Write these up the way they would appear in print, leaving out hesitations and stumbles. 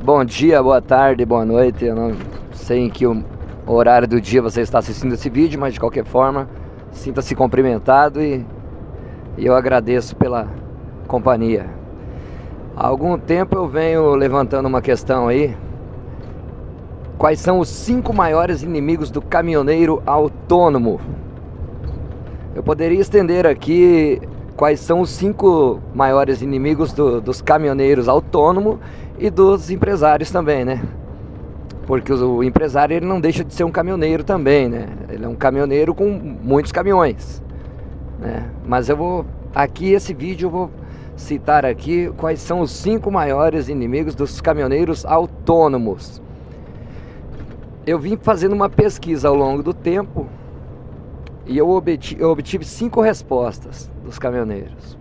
Bom dia, boa tarde, boa noite. Eu não sei em que horário do dia você está assistindo esse vídeo, mas de qualquer forma, sinta-se cumprimentado e eu agradeço pela companhia. Há algum tempo eu venho levantando uma questão aí. Quais são os 5 maiores inimigos do caminhoneiro autônomo? Eu poderia estender aqui quais são os 5 maiores inimigos dos caminhoneiros autônomos e dos empresários também, né? Porque o empresário ele não deixa de ser um caminhoneiro também, né? Ele é um caminhoneiro com muitos caminhões, né? Mas eu vou, aqui esse vídeo eu vou citar aqui quais são os 5 maiores inimigos dos caminhoneiros autônomos. Eu vim fazendo uma pesquisa ao longo do tempo e eu obtive 5 respostas dos caminhoneiros.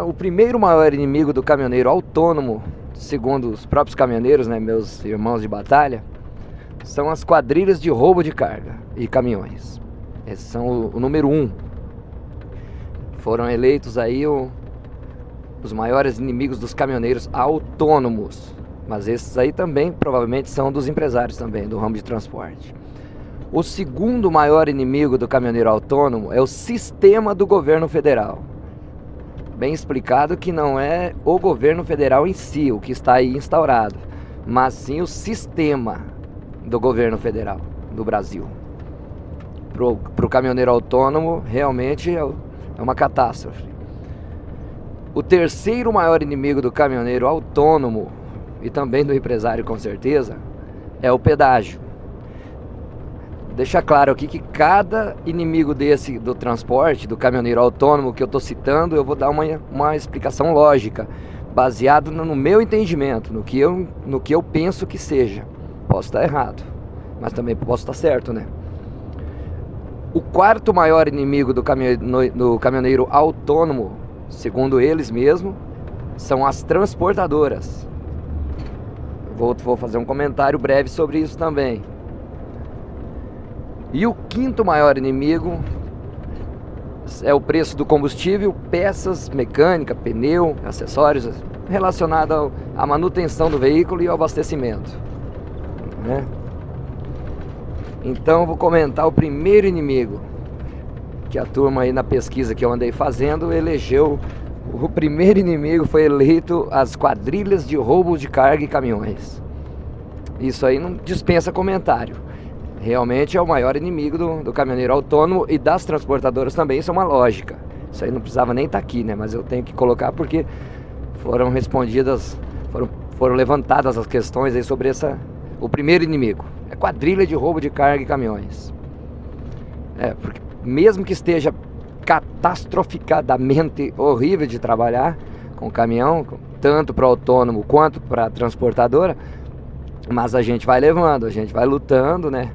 O primeiro maior inimigo do caminhoneiro autônomo, segundo os próprios caminhoneiros, né, meus irmãos de batalha, são as quadrilhas de roubo de carga e caminhões. Esses são o número 1. Foram eleitos aí os maiores inimigos dos caminhoneiros autônomos. Mas esses aí também provavelmente são dos empresários também, do ramo de transporte. O segundo maior inimigo do caminhoneiro autônomo é o sistema do governo federal. Bem explicado que não é o governo federal em si, o que está aí instaurado, mas sim o sistema do governo federal do Brasil. Para o caminhoneiro autônomo, realmente é uma catástrofe. O terceiro maior inimigo do caminhoneiro autônomo, e também do empresário com certeza, é o pedágio. Deixa claro aqui que cada inimigo desse do transporte, do caminhoneiro autônomo que eu estou citando, eu vou dar uma explicação lógica, baseado no meu entendimento, no que eu penso que seja. Posso estar errado, mas também posso estar certo, né? O quarto maior inimigo do caminhoneiro autônomo, segundo eles mesmos, são as transportadoras. Vou fazer um comentário breve sobre isso também. E o quinto maior inimigo é o preço do combustível, peças, mecânica, pneu, acessórios relacionados à manutenção do veículo e ao abastecimento, né? Então vou comentar o primeiro inimigo, que a turma aí na pesquisa que eu andei fazendo elegeu. O primeiro inimigo foi eleito as quadrilhas de roubo de carga e caminhões. Isso aí não dispensa comentário. Realmente é o maior inimigo do caminhoneiro autônomo e das transportadoras também, isso é uma lógica. Isso aí não precisava nem estar aqui, né? Mas eu tenho que colocar porque foram respondidas, foram levantadas as questões aí sobre o primeiro inimigo. É quadrilha de roubo de carga e caminhões. Porque mesmo que esteja catastroficadamente horrível de trabalhar com caminhão, tanto para o autônomo quanto para a transportadora, mas a gente vai levando, a gente vai lutando, né?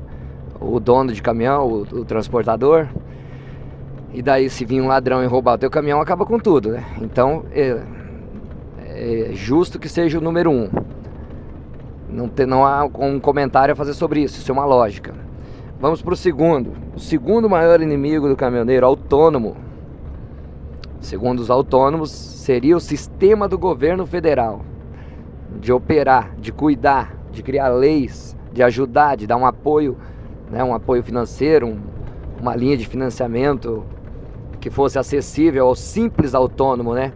O dono de caminhão, o transportador. E daí se vir um ladrão e roubar o teu caminhão, acaba com tudo, né? Então é justo que seja o número 1. Não há um comentário a fazer sobre isso, isso é uma lógica. Vamos para o segundo. O segundo maior inimigo do caminhoneiro autônomo, segundo os autônomos, seria o sistema do governo federal. De operar, de cuidar, de criar leis, de ajudar, de dar um apoio, né, um apoio financeiro, uma linha de financiamento que fosse acessível ao simples autônomo, né?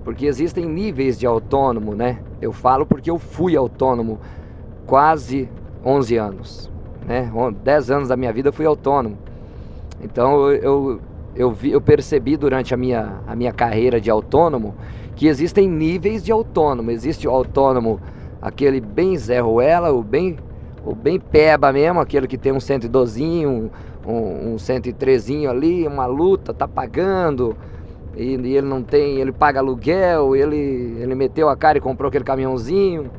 Porque existem níveis de autônomo, né? Eu falo porque eu fui autônomo quase 11 anos. Né? 10 anos da minha vida eu fui autônomo. Então eu percebi durante a minha carreira de autônomo que existem níveis de autônomo. Existe o autônomo, aquele bem Zé Ruela, o bem peba mesmo, aquele que tem um 112zinho, um 103zinho ali, uma luta, tá pagando, e ele não tem, ele paga aluguel, ele meteu a cara e comprou aquele caminhãozinho.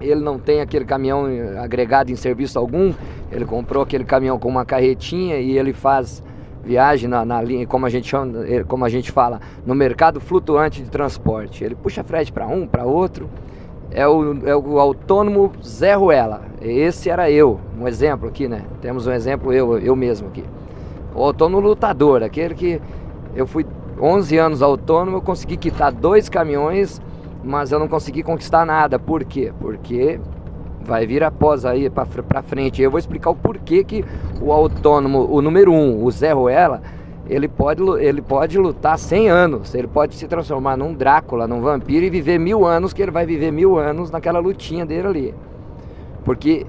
Ele não tem aquele caminhão agregado em serviço algum. Ele comprou aquele caminhão com uma carretinha e ele faz viagem na linha, como a gente fala, no mercado flutuante de transporte. Ele puxa frete para um, para outro. É o autônomo Zé Ruela. Esse era eu, um exemplo aqui, né? Temos um exemplo, eu mesmo aqui. O autônomo lutador, aquele que eu fui 11 anos autônomo, eu consegui quitar 2 caminhões mas eu não consegui conquistar nada. Por quê? Porque vai vir após aí pra frente. Eu vou explicar o porquê que o autônomo, o número 1, o Zé Ruela, ele pode lutar 100 anos. Ele pode se transformar num Drácula, num vampiro e viver 1000 anos, que ele vai viver 1000 anos naquela lutinha dele ali. Porque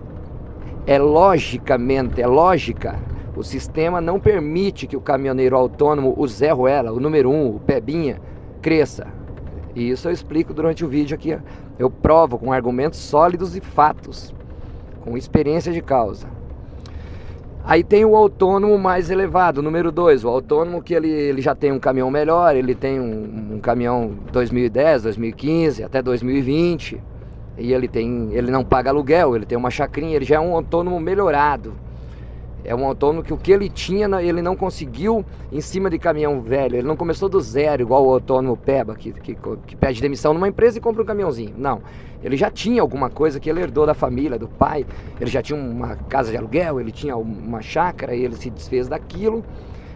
é lógica. O sistema não permite que o caminhoneiro autônomo, o Zé Ruela, o número 1, o Pebinha, cresça. E isso eu explico durante o vídeo aqui. Eu provo com argumentos sólidos e fatos, com experiência de causa. Aí tem o autônomo mais elevado, número 2, o autônomo que ele já tem um caminhão melhor, ele tem um caminhão 2010, 2015, até 2020, e ele não paga aluguel, ele tem uma chacrinha, ele já é um autônomo melhorado. É um autônomo que o que ele tinha, ele não conseguiu em cima de caminhão velho. Ele não começou do zero, igual o autônomo Peba, que pede demissão numa empresa e compra um caminhãozinho. Não, ele já tinha alguma coisa que ele herdou da família, do pai. Ele já tinha uma casa de aluguel, ele tinha uma chácara e ele se desfez daquilo.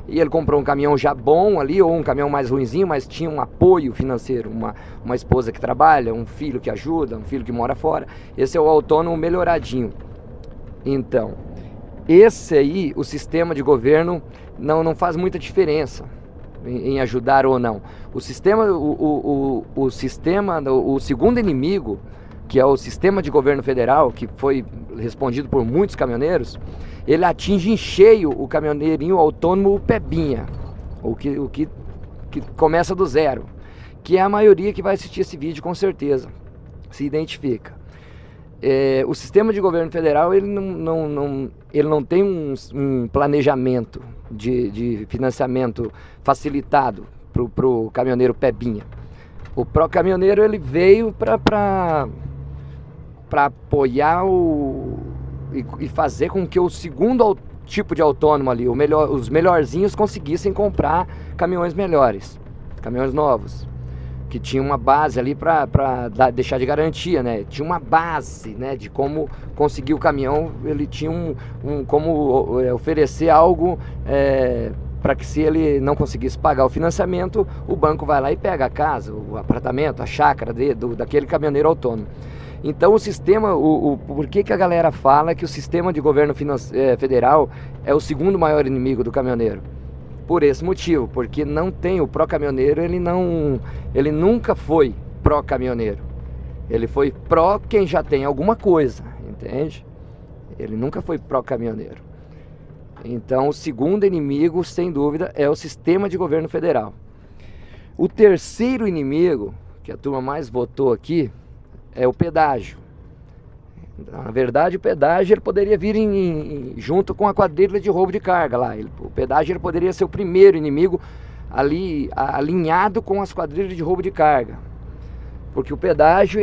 E ele comprou um caminhão já bom ali, ou um caminhão mais ruinzinho, mas tinha um apoio financeiro, uma esposa que trabalha, um filho que ajuda, um filho que mora fora. Esse é o autônomo melhoradinho. Então, esse aí, o sistema de governo não faz muita diferença em ajudar ou não. O segundo inimigo, que é o sistema de governo federal, que foi respondido por muitos caminhoneiros, ele atinge em cheio o caminhoneirinho autônomo, o Pebinha, o que começa do zero, que é a maioria que vai assistir esse vídeo, com certeza se identifica. O sistema de governo federal ele não tem um planejamento de financiamento facilitado para o caminhoneiro Pebinha. O pró-caminhoneiro ele veio para apoiar e fazer com que o segundo tipo de autônomo ali, os melhorzinhos, conseguissem comprar caminhões melhores, caminhões novos, que tinha uma base ali para deixar de garantia, né? Tinha uma base, né, de como conseguir o caminhão. Ele tinha como oferecer algo para que, se ele não conseguisse pagar o financiamento, o banco vai lá e pega a casa, o apartamento, a chácara daquele caminhoneiro autônomo. Então o sistema, por que a galera fala que o sistema de governo federal é o segundo maior inimigo do caminhoneiro? Por esse motivo, porque não tem o pró-caminhoneiro, ele nunca foi pró-caminhoneiro. Ele foi pró quem já tem alguma coisa, entende? Ele nunca foi pró-caminhoneiro. Então o segundo inimigo, sem dúvida, é o sistema de governo federal. O terceiro inimigo, que a turma mais votou aqui, é o pedágio. Na verdade, o pedágio ele poderia vir junto com a quadrilha de roubo de carga lá. O pedágio ele poderia ser o primeiro inimigo ali, alinhado com as quadrilhas de roubo de carga. Porque o pedágio,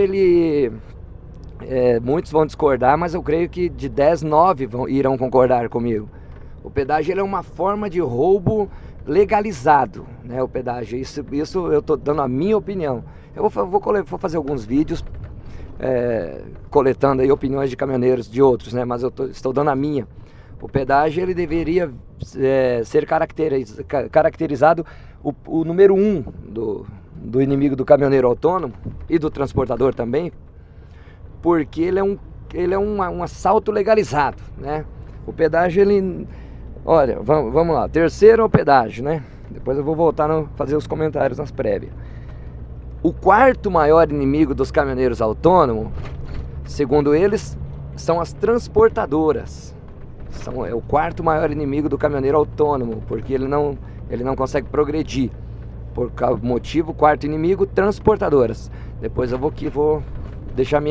muitos vão discordar, mas eu creio que de 10, 9 irão concordar comigo. O pedágio ele é uma forma de roubo legalizado, né? O pedágio, isso eu estou dando a minha opinião. Eu vou fazer alguns vídeos coletando aí opiniões de caminhoneiros de outros, né? Mas eu estou dando a minha. O pedágio ele deveria ser caracterizado o número 1 do inimigo do caminhoneiro autônomo e do transportador também, porque ele é um assalto legalizado, né? O pedágio olha, vamos lá. Terceiro é o pedágio, né? Depois eu vou voltar a fazer os comentários nas prévias. O quarto maior inimigo dos caminhoneiros autônomos, segundo eles, são as transportadoras. É o quarto maior inimigo do caminhoneiro autônomo, porque ele não consegue progredir. Por motivo, quarto inimigo, transportadoras. Depois eu vou deixar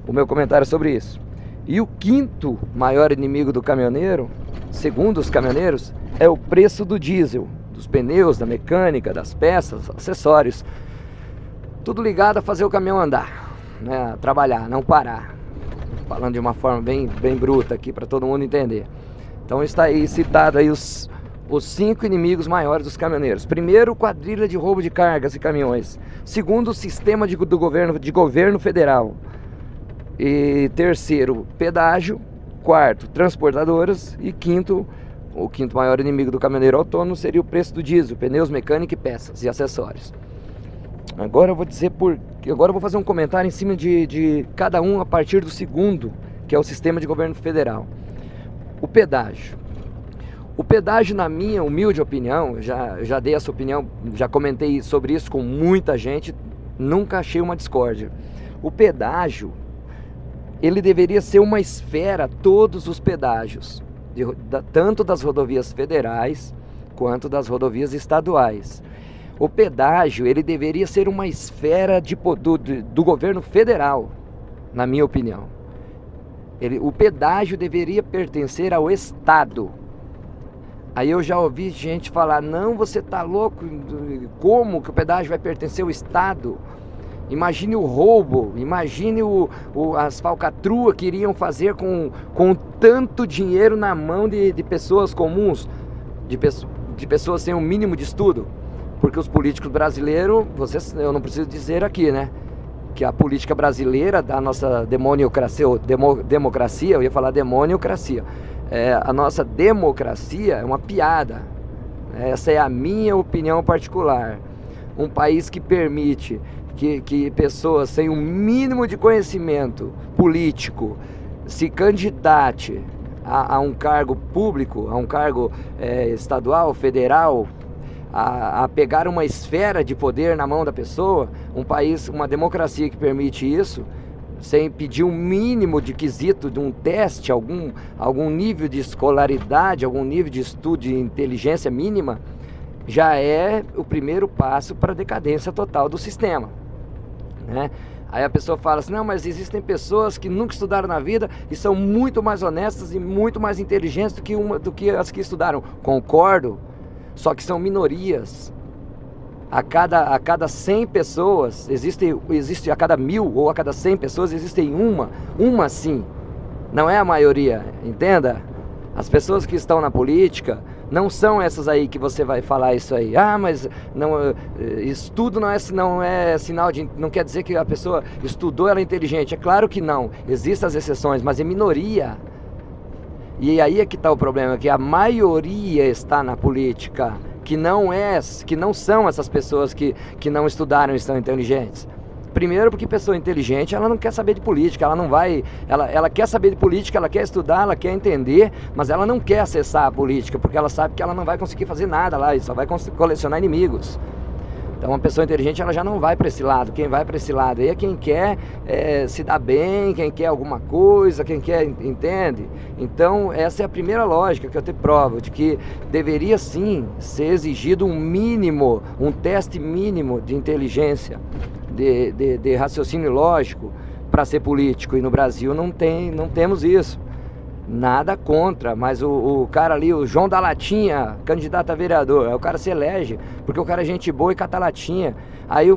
o meu comentário sobre isso. E o quinto maior inimigo do caminhoneiro, segundo os caminhoneiros, é o preço do diesel, dos pneus, da mecânica, das peças, acessórios. Tudo ligado a fazer o caminhão andar, né? A trabalhar, não parar. Falando de uma forma bem bruta aqui para todo mundo entender. Então está aí citado aí os 5 inimigos maiores dos caminhoneiros. Primeiro, quadrilha de roubo de cargas e caminhões. Segundo, o sistema de governo federal. E terceiro, pedágio. Quarto, transportadoras. E quinto, o quinto maior inimigo do caminhoneiro autônomo seria o preço do diesel, pneus, mecânica e peças e acessórios. Agora eu vou dizer agora eu vou fazer um comentário em cima de cada um a partir do segundo, que é o sistema de governo federal. O pedágio. O pedágio, na minha humilde opinião, já dei essa opinião, já comentei sobre isso com muita gente, nunca achei uma discórdia. O pedágio, ele deveria ser uma esfera, todos os pedágios, tanto das rodovias federais quanto das rodovias estaduais. O pedágio, ele deveria ser uma esfera do governo federal, na minha opinião. O pedágio deveria pertencer ao Estado. Aí eu já ouvi gente falar, não, você tá louco, como que o pedágio vai pertencer ao Estado? Imagine o roubo, imagine as falcatruas que iriam fazer com tanto dinheiro na mão de pessoas comuns, de pessoas sem um mínimo de estudo. Porque os políticos brasileiros, eu não preciso dizer aqui, né? Que a política brasileira, da nossa democracia, eu ia falar demoniocracia, a nossa democracia é uma piada. Essa é a minha opinião particular. Um país que permite que pessoas sem um mínimo de conhecimento político se candidate a um cargo público, a um cargo estadual, federal, a pegar uma esfera de poder na mão da pessoa, um país, uma democracia que permite isso, sem pedir um mínimo de quesito, de um teste, algum nível de escolaridade, algum nível de estudo, de inteligência mínima, já é o primeiro passo para a decadência total do sistema, né? Aí a pessoa fala assim, não, mas existem pessoas que nunca estudaram na vida e são muito mais honestas e muito mais inteligentes do que as que estudaram. Concordo, só que são minorias. A cada 100 pessoas, existe a cada 1000 ou a cada 100 pessoas existem uma sim, não é a maioria, entenda? As pessoas que estão na política não são essas aí que você vai falar isso aí. Ah, mas não, estudo não é sinal de... Não quer dizer que a pessoa estudou, ela é inteligente. É claro que não, existem as exceções, mas é minoria. E aí é que está o problema, que a maioria está na política, que não são essas pessoas que não estudaram e são inteligentes. Primeiro porque pessoa inteligente, ela não quer saber de política, ela quer saber de política, ela quer estudar, ela quer entender, mas ela não quer acessar a política, porque ela sabe que ela não vai conseguir fazer nada lá, e só vai colecionar inimigos. Então uma pessoa inteligente, ela já não vai para esse lado. Quem vai para esse lado aí é quem quer se dar bem, quem quer alguma coisa, quem quer, entende? Então essa é a primeira lógica que eu te provo, de que deveria sim ser exigido um teste mínimo de inteligência, de raciocínio lógico para ser político. E no Brasil não temos isso. Nada contra, mas o cara ali, o João da Latinha, candidato a vereador, aí o cara se elege, porque o cara é gente boa e cata latinha. Aí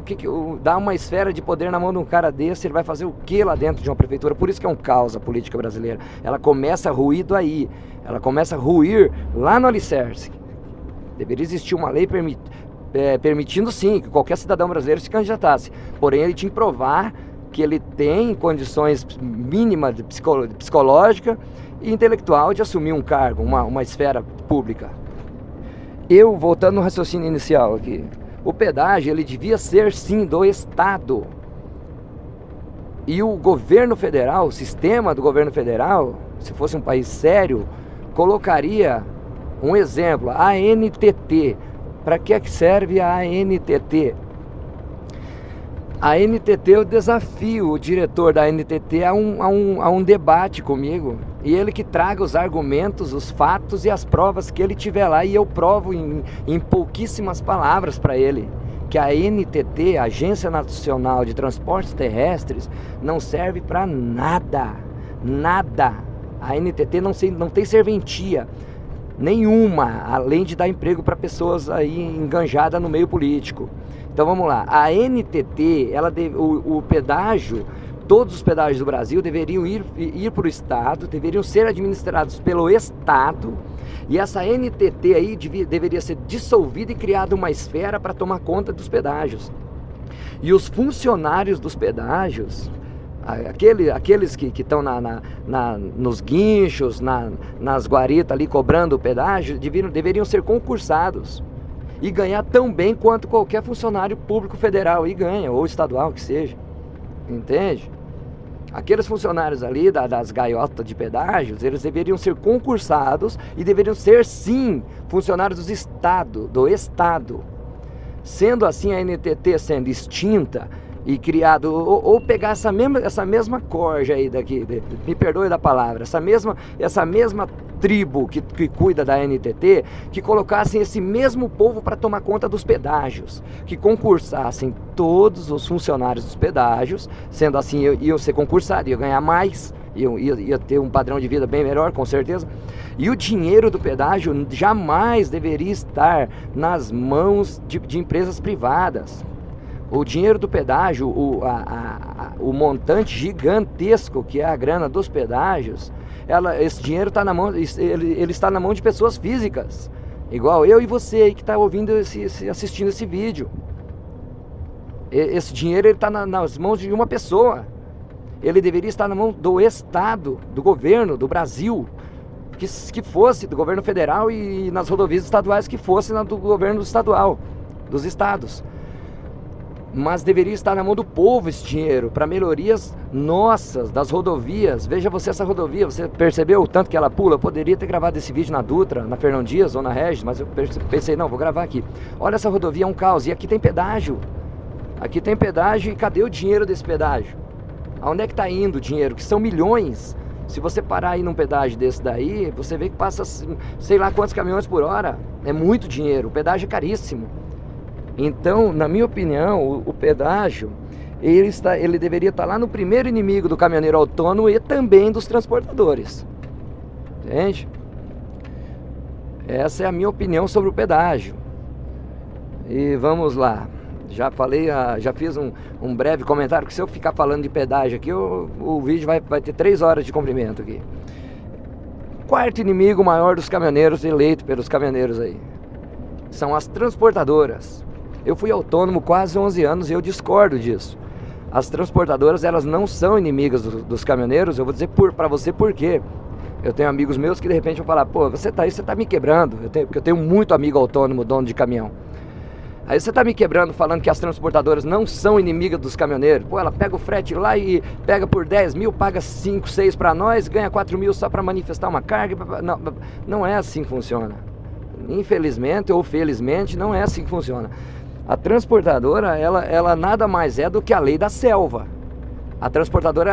dá uma esfera de poder na mão de um cara desse, ele vai fazer o que lá dentro de uma prefeitura? Por isso que é um caos a política brasileira. Ela começa ruído aí, ela começa a ruir lá no alicerce. Deveria existir uma lei permitindo sim, que qualquer cidadão brasileiro se candidatasse. Porém, ele tinha que provar que ele tem condições mínimas psicológica e intelectual de assumir um cargo, uma esfera pública. Voltando no raciocínio inicial aqui, o pedágio, ele devia ser sim do Estado. E o governo federal, o sistema do governo federal, se fosse um país sério, colocaria um exemplo, a ANTT. Para que serve a ANTT? A ANTT, eu desafio o diretor da ANTT a um debate comigo, e ele que traga os argumentos, os fatos e as provas que ele tiver lá, e eu provo em pouquíssimas palavras para ele que a ANTT, a Agência Nacional de Transportes Terrestres, não serve para nada, nada. A ANTT não tem serventia nenhuma, além de dar emprego para pessoas aí enganjadas no meio político. Então vamos lá, a ANTT, o pedágio, todos os pedágios do Brasil deveriam ir para o Estado, deveriam ser administrados pelo Estado, e essa ANTT aí deveria ser dissolvida e criada uma esfera para tomar conta dos pedágios. E os funcionários dos pedágios, aqueles que estão nos guinchos, nas guaritas ali cobrando o pedágio, deveriam ser concursados. e ganhar tão bem quanto qualquer funcionário público federal e ganha, ou estadual que seja, entende? Aqueles funcionários ali das gaiotas de pedágios, eles deveriam ser concursados e deveriam ser sim funcionários do Estado. Sendo assim, a NTT sendo extinta e criado, ou pegar essa mesma corja aí daqui, me perdoe da palavra, essa mesma tribo que cuida da NTT, que colocassem esse mesmo povo para tomar conta dos pedágios, que concursassem todos os funcionários dos pedágios, sendo assim, iam ser concursados, iam ganhar mais, ia ter um padrão de vida bem melhor, com certeza. E o dinheiro do pedágio jamais deveria estar nas mãos de empresas privadas. O dinheiro do pedágio, o montante gigantesco que é a grana dos pedágios, esse dinheiro está na mão, ele está na mão de pessoas físicas, igual eu e você aí que está ouvindo, assistindo esse vídeo. Esse dinheiro está nas mãos de uma pessoa. Ele deveria estar na mão do Estado, do governo, do Brasil, que fosse do governo federal, e nas rodovias estaduais que fosse do governo estadual, dos estados. Mas deveria estar na mão do povo esse dinheiro, para melhorias nossas, das rodovias. Veja você essa rodovia, você percebeu o tanto que ela pula? Eu poderia ter gravado esse vídeo na Dutra, na Fernão Dias ou na Regis, mas eu pensei, não, vou gravar aqui. Olha essa rodovia, é um caos, e aqui tem pedágio. Aqui tem pedágio, e cadê o dinheiro desse pedágio? Aonde é que está indo o dinheiro? Que são milhões. Se você parar aí num pedágio desse daí, você vê que passa sei lá quantos caminhões por hora. É muito dinheiro, o pedágio é caríssimo. Então, na minha opinião, o pedágio, ele deveria estar lá no primeiro inimigo do caminhoneiro autônomo e também dos transportadores. Entende? Essa é a minha opinião sobre o pedágio. E vamos lá. Já falei, já fiz um breve comentário, que se eu ficar falando de pedágio aqui, o vídeo vai ter 3 horas de comprimento aqui. Quarto inimigo maior dos caminhoneiros, eleito pelos caminhoneiros aí, são as transportadoras. Eu fui autônomo quase 11 anos e eu discordo disso. As transportadoras, elas não são inimigas dos caminhoneiros. Eu vou dizer para você por quê. Eu tenho amigos meus que de repente vão falar, pô, você tá me quebrando. Porque eu tenho muito amigo autônomo, dono de caminhão. Aí você tá me quebrando falando que as transportadoras não são inimigas dos caminhoneiros. Pô, ela pega o frete lá e pega por 10 mil, paga 5, 6 para nós, ganha 4 mil só para manifestar uma carga. Não é assim que funciona. Infelizmente ou felizmente, não é assim que funciona. A transportadora, ela nada mais é do que a lei da selva. A transportadora,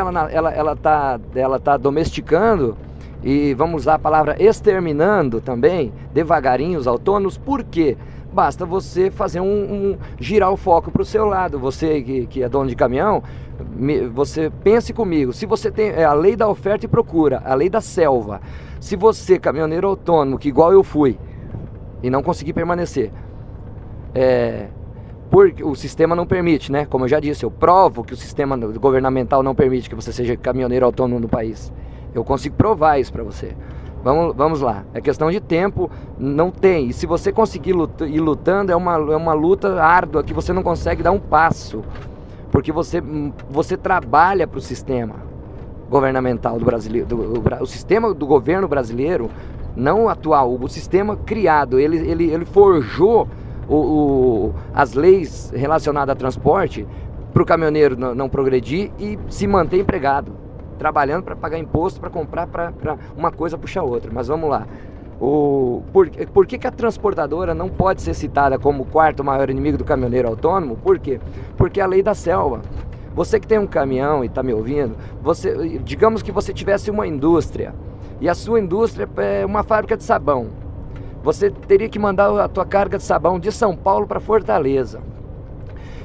ela tá domesticando, e vamos usar a palavra exterminando também, devagarinho, os autônomos. Por quê? Basta você fazer girar o foco para o seu lado. Você que é dono de caminhão, você pense comigo. Se você tem a lei da oferta e procura, a lei da selva. Se você, caminhoneiro autônomo, que igual eu fui, e não consegui permanecer, porque o sistema não permite, né? Como eu já disse, eu provo que o sistema governamental não permite que você seja caminhoneiro autônomo no país. Eu consigo provar isso para você. Vamos lá, é questão de tempo, não tem. E se você conseguir ir lutando, é uma luta árdua que você não consegue dar um passo. Porque você trabalha para o sistema governamental do brasileiro, o sistema do governo brasileiro, não atual, o sistema criado, ele forjou as leis relacionadas a transporte para o caminhoneiro não progredir e se manter empregado, trabalhando para pagar imposto, para comprar, para uma coisa puxar outra. Mas vamos lá. Por que a transportadora não pode ser citada como o quarto maior inimigo do caminhoneiro autônomo? Por quê? Porque é a lei da selva. Você que tem um caminhão e está me ouvindo, digamos que você tivesse uma indústria, e a sua indústria é uma fábrica de sabão. Você teria que mandar a tua carga de sabão de São Paulo para Fortaleza.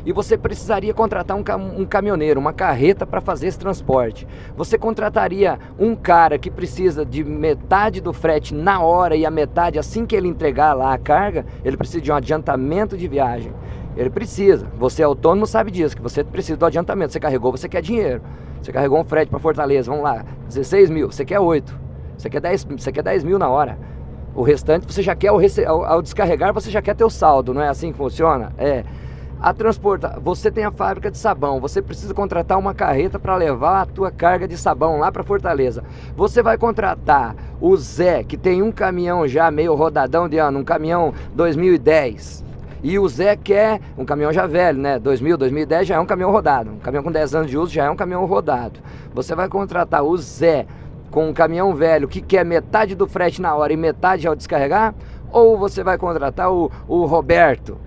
E você precisaria contratar um caminhoneiro, uma carreta para fazer esse transporte. Você contrataria um cara que precisa de metade do frete na hora e a metade assim que ele entregar lá a carga, ele precisa de um adiantamento de viagem. Ele precisa. Você é autônomo, sabe disso, que você precisa do adiantamento. Você carregou, você quer dinheiro. Você carregou um frete para Fortaleza, vamos lá, 16 mil, você quer 8. Você quer 10 mil na hora. O restante você já quer, ao descarregar, você já quer ter o saldo, não é assim que funciona? Você tem a fábrica de sabão, você precisa contratar uma carreta para levar a tua carga de sabão lá para Fortaleza. Você vai contratar o Zé, que tem um caminhão já meio rodadão de ano, um caminhão 2010, E o Zé quer um caminhão já velho, né? 2000, 2010 já é um caminhão rodado. Um caminhão com 10 anos de uso já é um caminhão rodado. Você vai contratar o Zé com um caminhão velho que quer metade do frete na hora e metade ao descarregar? Ou você vai contratar o Roberto,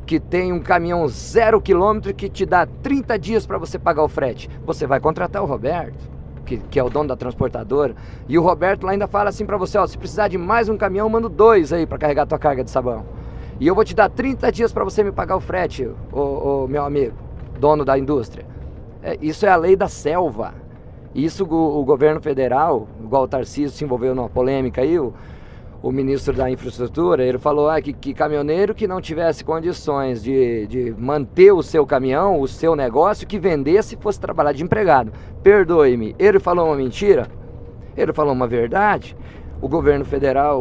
que tem um caminhão 0 km que te dá 30 dias para você pagar o frete? Você vai contratar o Roberto, que é o dono da transportadora. E o Roberto lá ainda fala assim para você, ó, se precisar de mais um caminhão, mando 2 aí para carregar a tua carga de sabão. E eu vou te dar 30 dias para você me pagar o frete, ô meu amigo, dono da indústria. Isso é a lei da selva. Isso o governo federal, igual o Tarcísio se envolveu numa polêmica aí, o ministro da infraestrutura, ele falou que caminhoneiro que não tivesse condições de manter o seu caminhão, o seu negócio, que vendesse, fosse trabalhar de empregado. Perdoe-me, ele falou uma mentira? Ele falou uma verdade? O governo federal,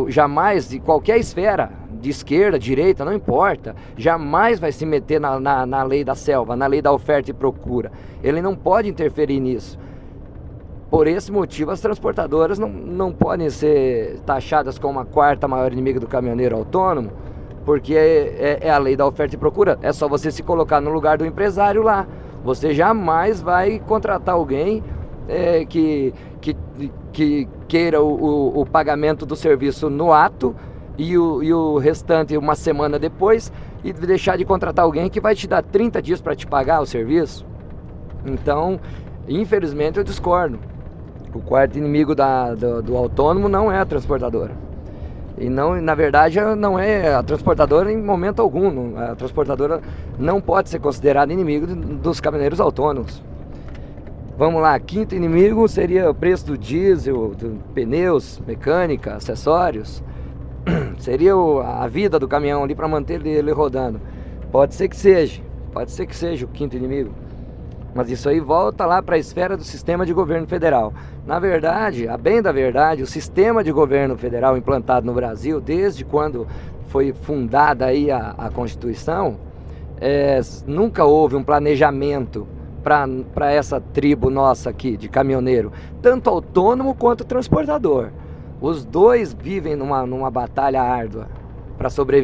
jamais, de qualquer esfera, de esquerda, direita, não importa, jamais vai se meter na lei da selva, na lei da oferta e procura. Ele não pode interferir nisso. Por esse motivo, as transportadoras não podem ser taxadas como a quarta maior inimiga do caminhoneiro autônomo, porque é a lei da oferta e procura. É só você se colocar no lugar do empresário lá. Você jamais vai contratar alguém que queira o pagamento do serviço no ato e o restante uma semana depois, e deixar de contratar alguém que vai te dar 30 dias para te pagar o serviço. Então, infelizmente, eu discordo. O quarto inimigo do autônomo não é a transportadora. E não, na verdade, não é a transportadora em momento algum. A transportadora não pode ser considerada inimigo dos caminhoneiros autônomos. Vamos lá, quinto inimigo seria o preço do diesel, pneus, mecânica, acessórios. Seria a vida do caminhão ali para manter ele rodando. Pode ser que seja o quinto inimigo. Mas isso aí volta lá para a esfera do sistema de governo federal. Na verdade, a bem da verdade, o sistema de governo federal implantado no Brasil, desde quando foi fundada aí a Constituição, nunca houve um planejamento para essa tribo nossa aqui, de caminhoneiro, tanto autônomo quanto transportador. Os dois vivem numa batalha árdua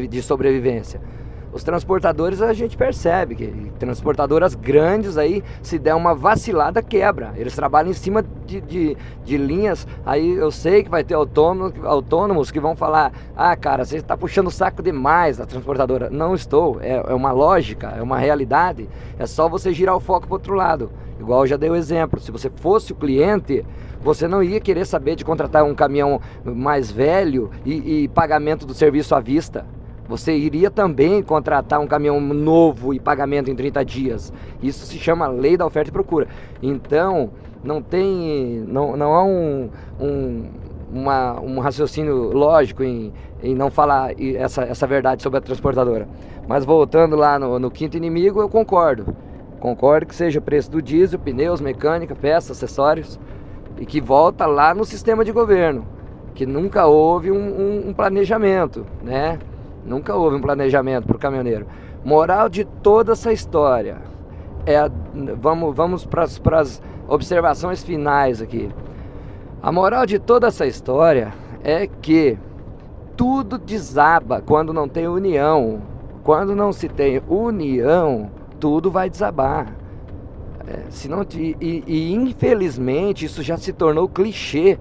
de sobrevivência. Os transportadores, a gente percebe que transportadoras grandes aí, se der uma vacilada, quebra. Eles trabalham em cima de linhas. Aí eu sei que vai ter autônomos que vão falar: ah, cara, você está puxando o saco demais da transportadora. Não estou, é uma lógica, é uma realidade. É só você girar o foco para o outro lado. Igual eu já dei o exemplo, se você fosse o cliente, você não ia querer saber de contratar um caminhão mais velho e pagamento do serviço à vista. Você iria também contratar um caminhão novo e pagamento em 30 dias. Isso se chama lei da oferta e procura. Então, não há um raciocínio lógico em não falar essa verdade sobre a transportadora. Mas voltando lá no quinto inimigo, eu concordo. Concordo que seja o preço do diesel, pneus, mecânica, peças, acessórios, e que volta lá no sistema de governo, que nunca houve um planejamento, né? Nunca houve um planejamento para o caminhoneiro. Moral de toda essa história vamos para as observações finais aqui. A moral de toda essa história é que tudo desaba quando não tem união. Quando não se tem união, tudo vai desabar. Infelizmente isso já se tornou clichê,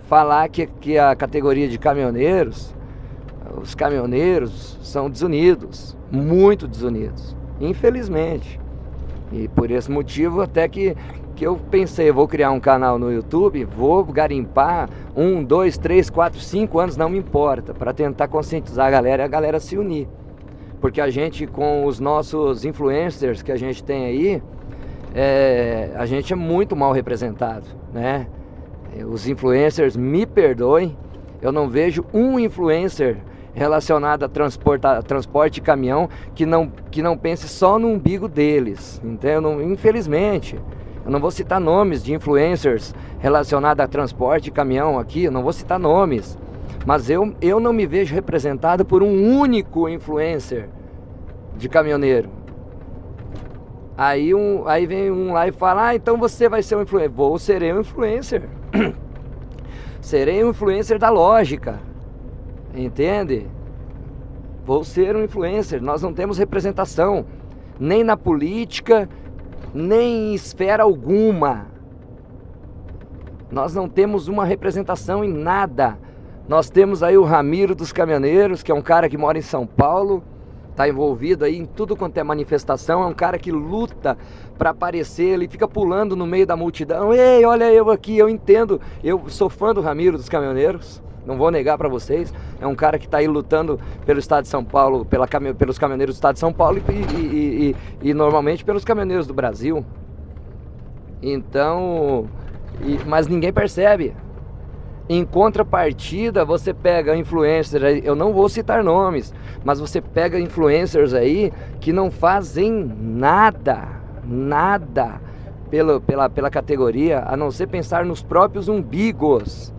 falar que a categoria de caminhoneiros, os caminhoneiros são desunidos, muito desunidos, infelizmente. E por esse motivo até que eu pensei, vou criar um canal no YouTube, vou garimpar 1, 2, 3, 4, 5 anos, não me importa, para tentar conscientizar a galera e a galera se unir. Porque a gente, com os nossos influencers que a gente tem aí, a gente é muito mal representado, né? Os influencers, me perdoem, eu não vejo um influencer relacionado a transporte de caminhão que não pense só no umbigo deles, entendeu? Infelizmente, eu não vou citar nomes de influencers relacionados a transporte de caminhão aqui, eu não vou citar nomes, mas eu não me vejo representado por um único influencer de caminhoneiro. Aí vem um lá e fala: ah, então você vai ser um influencer. Serei um influencer. Serei um influencer da lógica. Entende? Vou ser um influencer. Nós não temos representação, nem na política, nem em esfera alguma. Nós não temos uma representação em nada. Nós temos aí o Ramiro dos Caminhoneiros, que é um cara que mora em São Paulo, está envolvido aí em tudo quanto é manifestação, é um cara que luta para aparecer, ele fica pulando no meio da multidão. Ei, olha eu aqui, eu entendo, eu sou fã do Ramiro dos Caminhoneiros, não vou negar para vocês, é um cara que está aí lutando pelo estado de São Paulo, pelos caminhoneiros do estado de São Paulo e normalmente pelos caminhoneiros do Brasil. Então, mas ninguém percebe. Em contrapartida, você pega influencers aí, eu não vou citar nomes, mas você pega influencers aí que não fazem nada pela categoria, a não ser pensar nos próprios umbigos.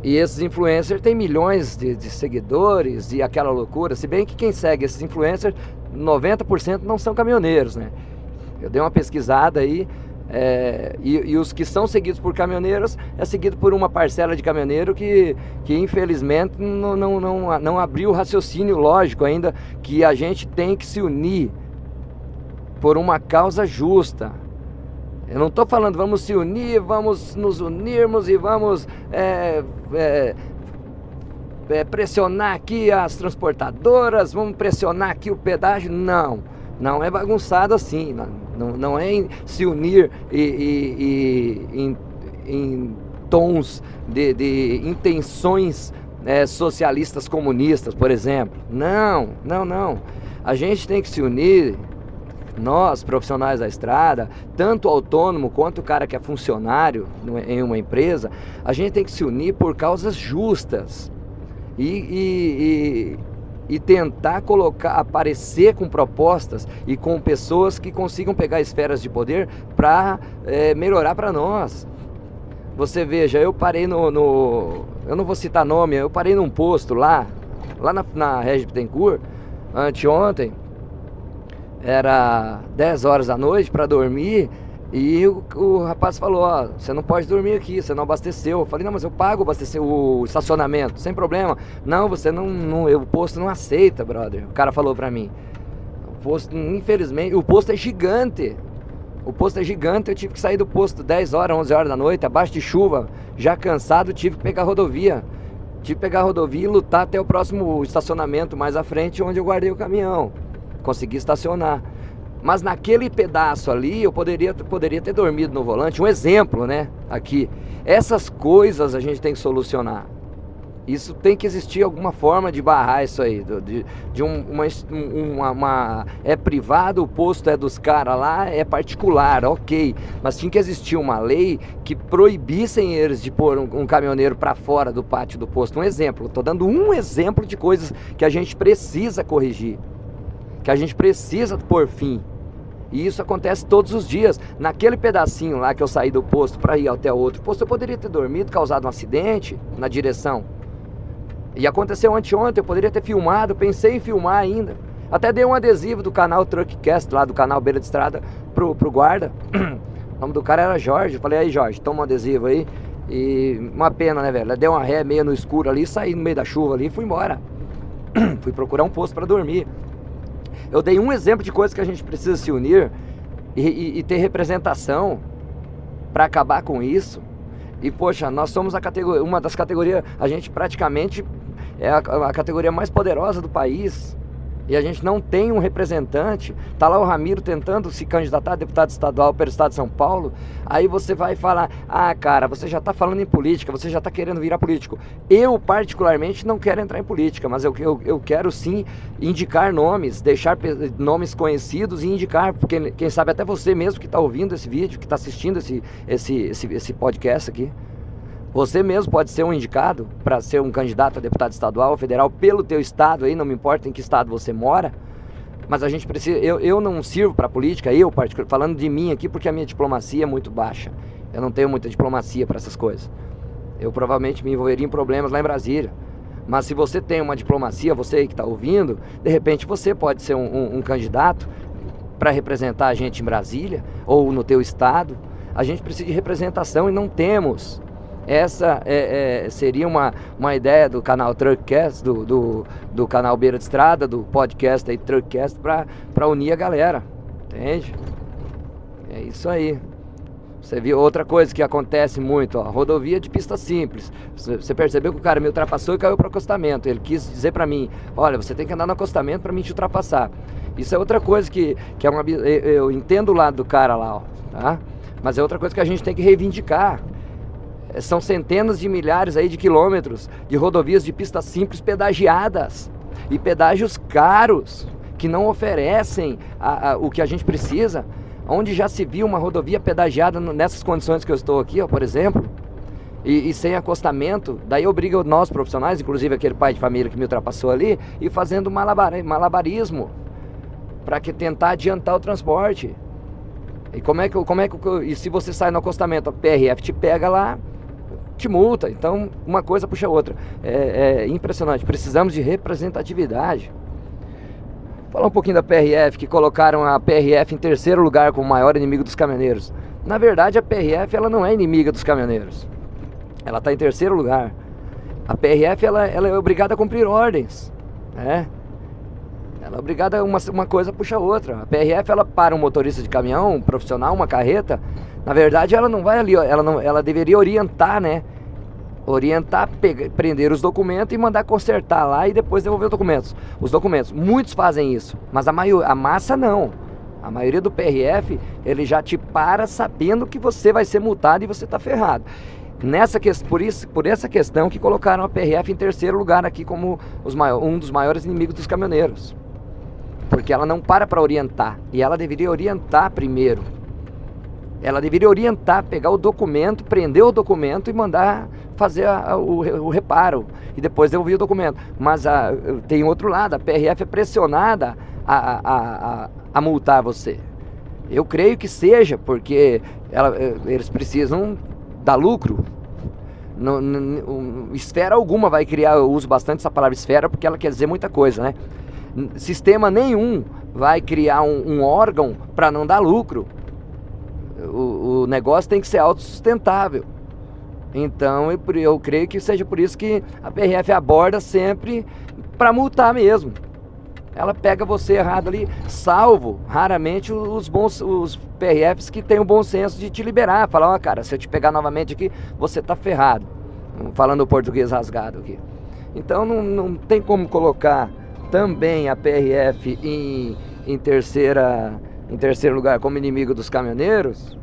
E esses influencers têm milhões de seguidores e aquela loucura, se bem que quem segue esses influencers, 90% não são caminhoneiros, né? Eu dei uma pesquisada aí, e os que são seguidos por caminhoneiros é seguido por uma parcela de caminhoneiro que infelizmente não abriu o raciocínio lógico ainda, que a gente tem que se unir por uma causa justa. Eu não estou falando vamos se unir, vamos nos unirmos e vamos pressionar aqui as transportadoras, vamos pressionar aqui o pedágio. Não é bagunçado assim, não é se unir em tons de intenções socialistas comunistas, por exemplo. Não. A gente tem que se unir, nós, profissionais da estrada, tanto o autônomo quanto o cara que é funcionário em uma empresa, a gente tem que se unir por causas justas e tentar aparecer com propostas e com pessoas que consigam pegar esferas de poder para melhorar para nós. Você veja, eu parei eu não vou citar nome, eu parei num posto lá na Regis Bittencourt, anteontem, era 10 horas da noite para dormir, e o rapaz falou, ó, você não pode dormir aqui, você não abasteceu. Eu falei, não, mas eu pago o estacionamento, sem problema. Não, você o posto não aceita, brother. O cara falou pra mim. O posto, infelizmente, o posto é gigante. Eu tive que sair do posto 10 horas, 11 horas da noite, abaixo de chuva, já cansado, tive que pegar a rodovia. E lutar até o próximo estacionamento mais à frente, onde eu guardei o caminhão. Consegui estacionar. Mas naquele pedaço ali eu poderia ter dormido no volante. Um exemplo, né? Aqui. Essas coisas a gente tem que solucionar. Isso tem que existir alguma forma de barrar isso aí. É privado, o posto é dos caras lá, é particular, ok. Mas tinha que existir uma lei que proibissem eles de pôr um caminhoneiro para fora do pátio do posto. Um exemplo. Estou dando um exemplo de coisas que a gente precisa corrigir, que a gente precisa pôr fim. E isso acontece todos os dias. Naquele pedacinho lá que eu saí do posto para ir até o outro posto, eu poderia ter dormido, causado um acidente na direção. E aconteceu anteontem, eu poderia ter filmado, pensei em filmar ainda. Até dei um adesivo do canal Truckcast, lá do canal Beira de Estrada, pro guarda. O nome do cara era Jorge. Eu falei, aí Jorge, toma um adesivo aí. E uma pena, né, velho? Deu uma ré meio no escuro ali, saí no meio da chuva ali e fui embora. Fui procurar um posto para dormir. Eu dei um exemplo de coisas que a gente precisa se unir e ter representação para acabar com isso. E poxa, nós somos uma das categorias, a gente praticamente é a categoria mais poderosa do país. E a gente não tem um representante. Tá lá o Ramiro tentando se candidatar a deputado estadual pelo estado de São Paulo. Aí você vai falar, ah cara, você já tá falando em política, você já tá querendo virar político. Eu particularmente não quero entrar em política, mas eu quero sim indicar nomes, deixar nomes conhecidos e indicar, porque quem sabe até você mesmo que tá ouvindo esse vídeo, que tá assistindo esse podcast aqui, você mesmo pode ser um indicado para ser um candidato a deputado estadual ou federal pelo teu estado aí, não me importa em que estado você mora. Mas a gente precisa, eu não sirvo para política, falando de mim aqui, porque a minha diplomacia é muito baixa. Eu não tenho muita diplomacia para essas coisas. Eu provavelmente me envolveria em problemas lá em Brasília. Mas se você tem uma diplomacia, você aí que está ouvindo, de repente você pode ser um candidato para representar a gente em Brasília ou no teu estado. A gente precisa de representação e não temos. Essa seria uma ideia do canal Truckcast, do canal Beira de Estrada, do podcast aí Truckcast, para unir a galera, entende? É isso aí. Você viu outra coisa que acontece muito, ó, rodovia de pista simples. Você percebeu que o cara me ultrapassou e caiu para o acostamento. Ele quis dizer para mim, olha, você tem que andar no acostamento para mim te ultrapassar. Isso é outra coisa que é uma... Eu entendo o lado do cara lá, ó, tá? Mas é outra coisa que a gente tem que reivindicar. São centenas de milhares aí de quilômetros de rodovias de pistas simples pedagiadas. E pedágios caros, que não oferecem o que a gente precisa. Onde já se viu uma rodovia pedagiada nessas condições que eu estou aqui, ó, por exemplo, e sem acostamento, daí obriga nós profissionais, inclusive aquele pai de família que me ultrapassou ali, e fazendo malabarismo para tentar adiantar o transporte. E se você sai no acostamento, a PRF te pega lá, te multa. Então uma coisa puxa a outra. É impressionante. Precisamos de representatividade. Falar um pouquinho da PRF, que colocaram a PRF em terceiro lugar como o maior inimigo dos caminhoneiros. Na verdade, a PRF ela não é inimiga dos caminhoneiros. Ela está em terceiro lugar. A PRF ela é obrigada a cumprir ordens, né? Ela é obrigada, uma coisa puxa a outra. A PRF, ela para um motorista de caminhão, um profissional, uma carreta. Na verdade, ela não vai ali, ela deveria orientar, né? Orientar, prender os documentos e mandar consertar lá e depois devolver os documentos. Muitos fazem isso, mas a massa não. A maioria do PRF, ele já te para sabendo que você vai ser multado e você está ferrado. Por essa questão que colocaram a PRF em terceiro lugar aqui como um dos maiores inimigos dos caminhoneiros. Porque ela não para orientar, e ela deveria orientar primeiro. Ela deveria orientar, pegar o documento, prender o documento e mandar fazer o reparo. E depois devolver o documento. Mas tem outro lado, a PRF é pressionada a multar você. Eu creio que seja, porque eles precisam dar lucro. Esfera alguma vai criar, eu uso bastante essa palavra esfera porque ela quer dizer muita coisa, né? Sistema nenhum vai criar um órgão para não dar lucro. O negócio tem que ser autossustentável. Então eu creio que seja por isso que a PRF aborda sempre para multar mesmo. Ela pega você errado ali, salvo raramente os PRFs que têm o bom senso de te liberar. Falar, ó, cara, se eu te pegar novamente aqui, você tá ferrado. Falando o português rasgado aqui. Então não tem como colocar também a PRF em terceiro lugar como inimigo dos caminhoneiros,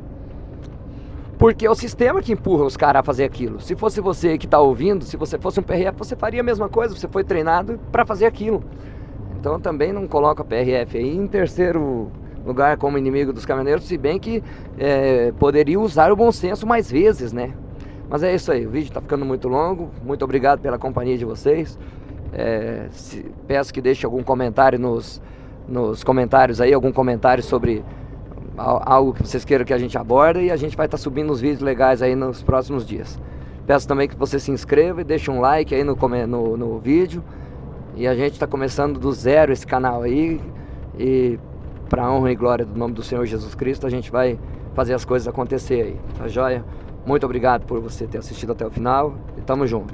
porque é o sistema que empurra os caras a fazer aquilo. Se fosse você que está ouvindo, se você fosse um PRF, você faria a mesma coisa, você foi treinado para fazer aquilo. Então eu também não coloco a PRF aí em terceiro lugar como inimigo dos caminhoneiros, se bem que poderia usar o bom senso mais vezes, né? Mas é isso aí, o vídeo está ficando muito longo. Muito obrigado pela companhia de vocês. Peço que deixe algum comentário nos comentários aí, algum comentário sobre algo que vocês queiram que a gente aborde, e a gente vai estar subindo uns vídeos legais aí nos próximos dias. Peço também que você se inscreva e deixe um like aí no vídeo. E a gente está começando do zero esse canal aí, e para a honra e glória do nome do Senhor Jesus Cristo, a gente vai fazer as coisas acontecer aí, tá joia? Muito obrigado por você ter assistido até o final e tamo junto.